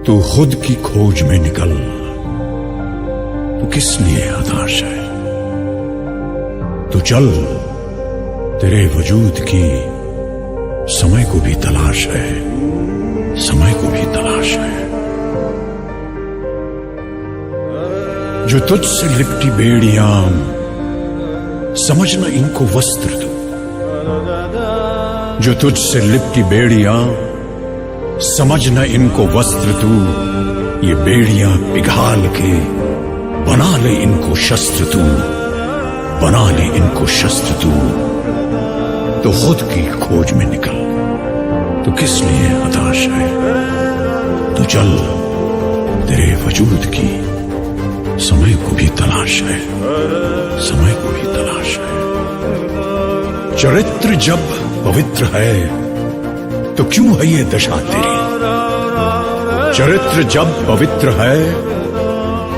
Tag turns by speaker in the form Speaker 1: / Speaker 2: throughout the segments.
Speaker 1: तू खुद की खोज में निकल, तू किस लिए हताश है। तू चल, तेरे वजूद की समय को भी तलाश है, समय को भी तलाश है। जो तुझसे लिपटी बेड़ियां, समझना इनको वस्त्र तू। जो तुझसे लिपटी बेड़ियां, समझना इनको वस्त्र तू। ये बेड़ियां पिघाल के बना ले इनको शस्त्र तू, बना ले इनको शस्त्र तू। तो खुद की खोज में निकल, तो किस लिए हताश है। तो चल, तेरे वजूद की समय को भी तलाश है, समय को भी तलाश है। चरित्र जब पवित्र है तो क्यों है ये दशा तेरी। चरित्र जब पवित्र है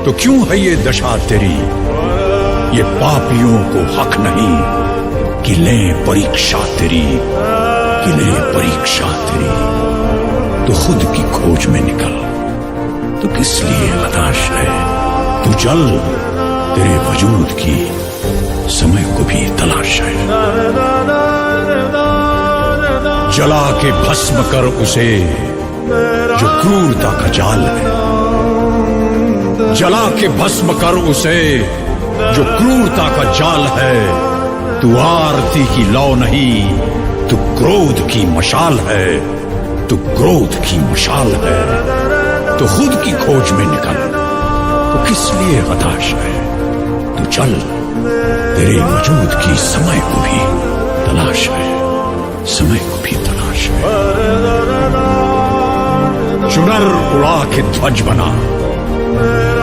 Speaker 1: तो क्यों है ये दशा तेरी। ये पापियों को हक नहीं कि ले परीक्षा तेरी, कि ले परीक्षा तेरी। तो खुद की खोज में निकल, तो किस लिए हताश है। तू चल, तेरे वजूद की समय को भी तलाश है। जला के भस्म कर उसे जो क्रूरता का जाल है। जला के भस्म कर उसे जो क्रूरता का जाल है। तू आरती की लौ नहीं, तू क्रोध की मशाल है, तू क्रोध की मशाल है। तो खुद की खोज में निकल, तो किस लिए हताश है। तू चल, तेरे वजूद की समय को भी तलाश है, समय को भी तलाश है। चुनर उड़ा के ध्वज बना,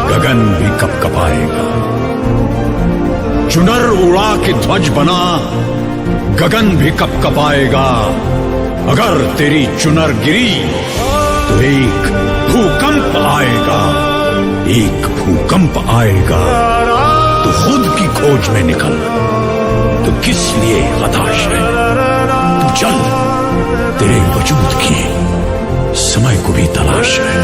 Speaker 1: गगन भी कपकपाएगा। चुनर उड़ा के ध्वज बना, गगन भी कपकपाएगा। अगर तेरी चुनर गिरी तो एक भूकंप आएगा, एक भूकंप आएगा। तो खुद की खोज में निकल, तो किस लिए हताश है। तू चल, तेरे वजूद की समय को भी तलाश है।